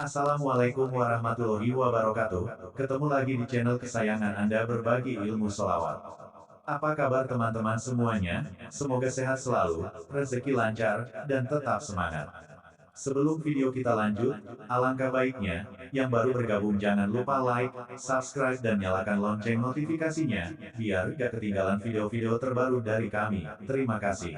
Assalamualaikum warahmatullahi wabarakatuh. Ketemu lagi di channel kesayangan Anda berbagi ilmu sholawat. Apa kabar teman-teman semuanya? Semoga sehat selalu, rezeki lancar, dan tetap semangat. Sebelum video kita lanjut, alangkah baiknya, yang baru bergabung jangan lupa like, subscribe dan nyalakan lonceng notifikasinya, biar gak ketinggalan video-video terbaru dari kami. Terima kasih.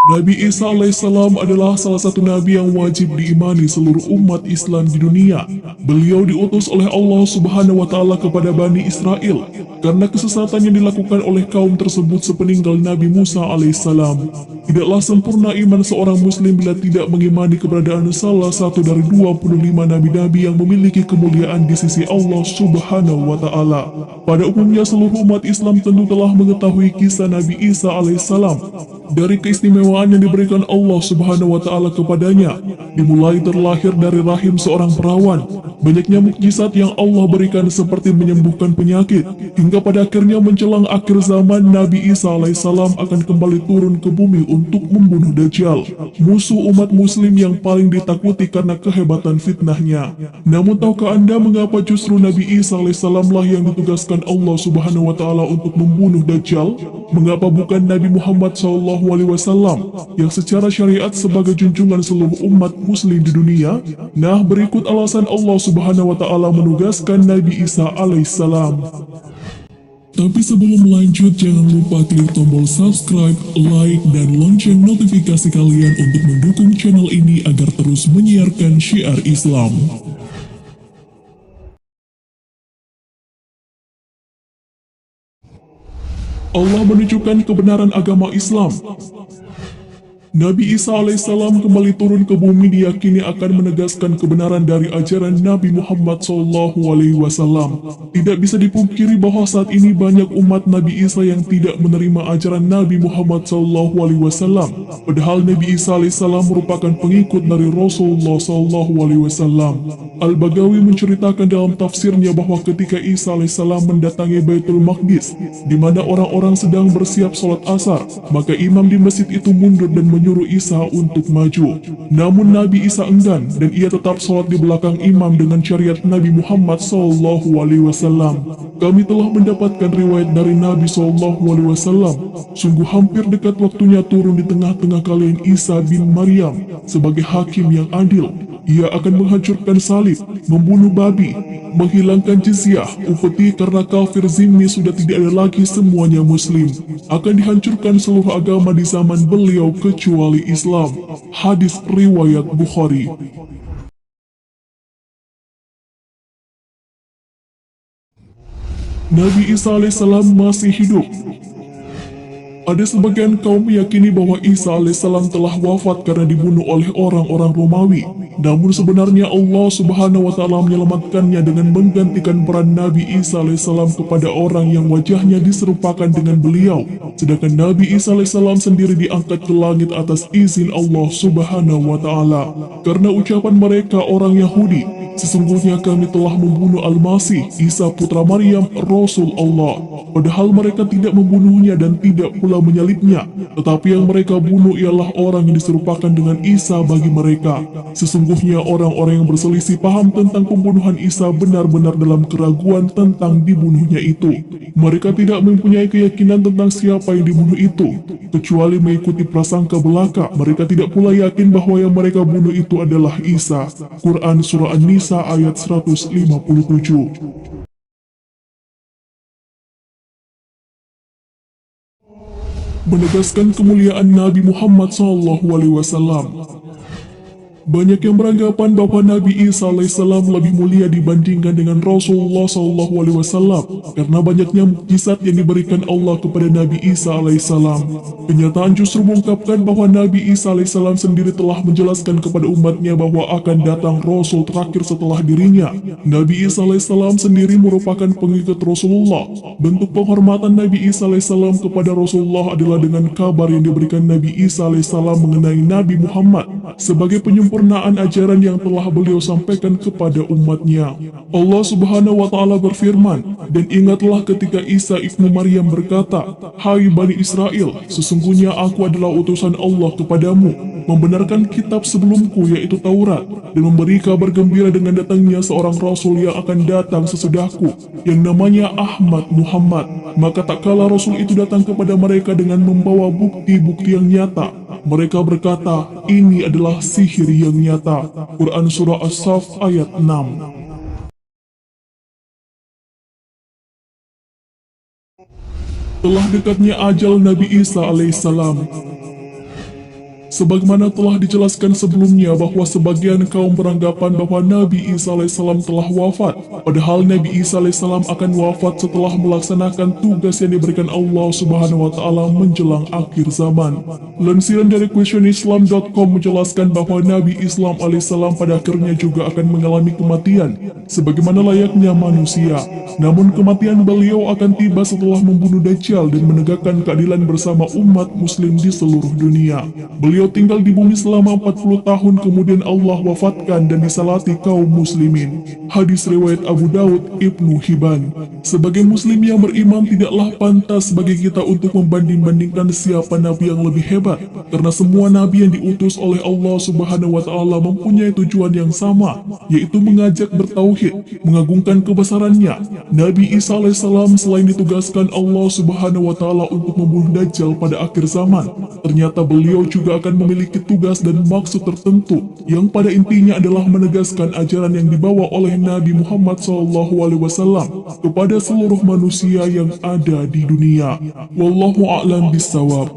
Nabi Isa alaihissalam adalah salah satu nabi yang wajib diimani seluruh umat Islam di dunia. Beliau diutus oleh Allah Subhanahu wa taala kepada Bani Israel karena kesesatan yang dilakukan oleh kaum tersebut sepeninggal Nabi Musa alaihissalam. Tidaklah sempurna iman seorang muslim bila tidak mengimani keberadaan salah satu dari 25 nabi-nabi yang memiliki kemuliaan di sisi Allah Subhanahu wa taala. Pada umumnya seluruh umat Islam tentu telah mengetahui kisah Nabi Isa alaihissalam dari keistimewaan yang diberikan Allah Subhanahu wa taala kepadanya, dimulai terlahir dari rahim seorang perawan. Banyaknya mukjizat yang Allah berikan seperti menyembuhkan penyakit, hingga pada akhirnya menjelang akhir zaman Nabi Isa alaihissalam akan kembali turun ke bumi untuk membunuh Dajjal, musuh umat muslim yang paling ditakuti karena kehebatan fitnahnya. Namun tahukah Anda mengapa justru Nabi Isa alaihissalam lah yang ditugaskan Allah Subhanahu wa taala untuk membunuh Dajjal? Mengapa bukan Nabi Muhammad SAW yang secara syariat sebagai junjungan seluruh umat muslim di dunia? Nah, berikut alasan Allah Subhanahu wa taala menugaskan Nabi Isa alaihissalam. Tapi sebelum lanjut, jangan lupa klik tombol subscribe, like, dan lonceng notifikasi kalian untuk mendukung channel ini agar terus menyiarkan syiar Islam. Allah menunjukkan kebenaran agama Islam. Nabi Isa alaihissalam kembali turun ke bumi diyakini akan menegaskan kebenaran dari ajaran Nabi Muhammad SAW. Tidak bisa dipungkiri bahwa saat ini banyak umat Nabi Isa yang tidak menerima ajaran Nabi Muhammad SAW. Padahal Nabi Isa alaihissalam merupakan pengikut dari Rasulullah SAW. Al-Bagawi menceritakan dalam tafsirnya bahwa ketika Isa alaihissalam mendatangi Baitul Maqdis, di mana orang-orang sedang bersiap sholat asar, maka imam di masjid itu mundur dan menyuruh Isa untuk maju. Namun Nabi Isa enggan dan ia tetap sholat di belakang imam dengan syariat Nabi Muhammad SAW. Kami telah mendapatkan riwayat dari Nabi SAW. Sungguh hampir dekat waktunya turun di tengah-tengah kalian Isa bin Maryam sebagai hakim yang adil. Ia akan menghancurkan salib, membunuh babi, menghilangkan jizyah, upeti karena kafir zimmi sudah tidak ada lagi, semuanya muslim. Akan dihancurkan seluruh agama di zaman beliau kecuali Islam. Hadis riwayat Bukhari. Nabi Isa alaihissalam masih hidup. Ada sebagian kaum meyakini bahwa Isa alaihissalam telah wafat karena dibunuh oleh orang-orang Romawi. Namun sebenarnya Allah Subhanahu wa taala menyelamatkannya dengan menggantikan peran Nabi Isa alaihissalam kepada orang yang wajahnya diserupakan dengan beliau. Sedangkan Nabi Isa alaihissalam sendiri diangkat ke langit atas izin Allah Subhanahu wa taala. Karena ucapan mereka orang Yahudi, sesungguhnya kami telah membunuh Al-Masih, Isa putra Maryam, Rasul Allah. Padahal mereka tidak membunuhnya dan tidak pula menyalibnya, tetapi yang mereka bunuh ialah orang yang diserupakan dengan Isa bagi mereka. Sesungguhnya orang-orang yang berselisih paham tentang pembunuhan Isa benar-benar dalam keraguan tentang dibunuhnya itu. Mereka tidak mempunyai keyakinan tentang siapa yang dibunuh itu, kecuali mengikuti prasangka belaka. Mereka tidak pula yakin bahwa yang mereka bunuh itu adalah Isa. Quran Surah An-Nisa ayat 157. Menegaskan kemuliaan Nabi Muhammad SAW. Banyak yang beranggapan bahwa Nabi Isa alaihissalam lebih mulia dibandingkan dengan Rasulullah SAW karena banyaknya mukjizat yang diberikan Allah kepada Nabi Isa alaihissalam. Kenyataan justru mengungkapkan bahwa Nabi Isa alaihissalam sendiri telah menjelaskan kepada umatnya bahwa akan datang Rasul terakhir setelah dirinya. Nabi Isa alaihissalam sendiri merupakan pengikut Rasulullah. Bentuk penghormatan Nabi Isa alaihissalam kepada Rasulullah adalah dengan kabar yang diberikan Nabi Isa alaihissalam mengenai Nabi Muhammad sebagai penyempurna penyempurnaan ajaran yang telah beliau sampaikan kepada umatnya. Allah Subhanahu wa Ta'ala berfirman, dan ingatlah ketika Isa ibnu Maryam berkata, "Hai Bani Israel, sesungguhnya aku adalah utusan Allah kepadamu, membenarkan kitab sebelumku yaitu Taurat, dan memberi kabar gembira dengan datangnya seorang Rasul yang akan datang sesudahku, yang namanya Ahmad Muhammad." Maka tak kala Rasul itu datang kepada mereka dengan membawa bukti-bukti yang nyata, mereka berkata, "Ini adalah sihir yang nyata." Quran Surah As-Saff ayat 6. Telah dekatnya ajal Nabi Isa alaihissalam. Sebagaimana telah dijelaskan sebelumnya bahwa sebagian kaum beranggapan bahwa Nabi Isa alaihissalam telah wafat, padahal Nabi Isa alaihissalam akan wafat setelah melaksanakan tugas yang diberikan Allah Subhanahu wa Ta'ala menjelang akhir zaman. Lansiran dari questionislam.com menjelaskan bahwa Nabi Islam alaihissalam pada akhirnya juga akan mengalami kematian sebagaimana layaknya manusia. Namun kematian beliau akan tiba setelah membunuh Dajjal dan menegakkan keadilan bersama umat muslim di seluruh dunia. Beliau tinggal di bumi selama 40 tahun kemudian Allah wafatkan dan disalati kaum muslimin. Hadis riwayat Abu Daud, Ibnu Hibban. Sebagai muslim yang beriman tidaklah pantas bagi kita untuk membanding-bandingkan siapa nabi yang lebih hebat, karena semua nabi yang diutus oleh Allah Subhanahu wa Ta'ala mempunyai tujuan yang sama, yaitu mengajak bertauhid, mengagungkan kebesarannya. Nabi Isa alaihissalam selain ditugaskan Allah Subhanahu wa Ta'ala untuk membunuh Dajjal pada akhir zaman, ternyata beliau juga akan memiliki tugas dan maksud tertentu yang pada intinya adalah menegaskan ajaran yang dibawa oleh Nabi Muhammad SAW kepada seluruh manusia yang ada di dunia. Wallahu a'lam bishawab.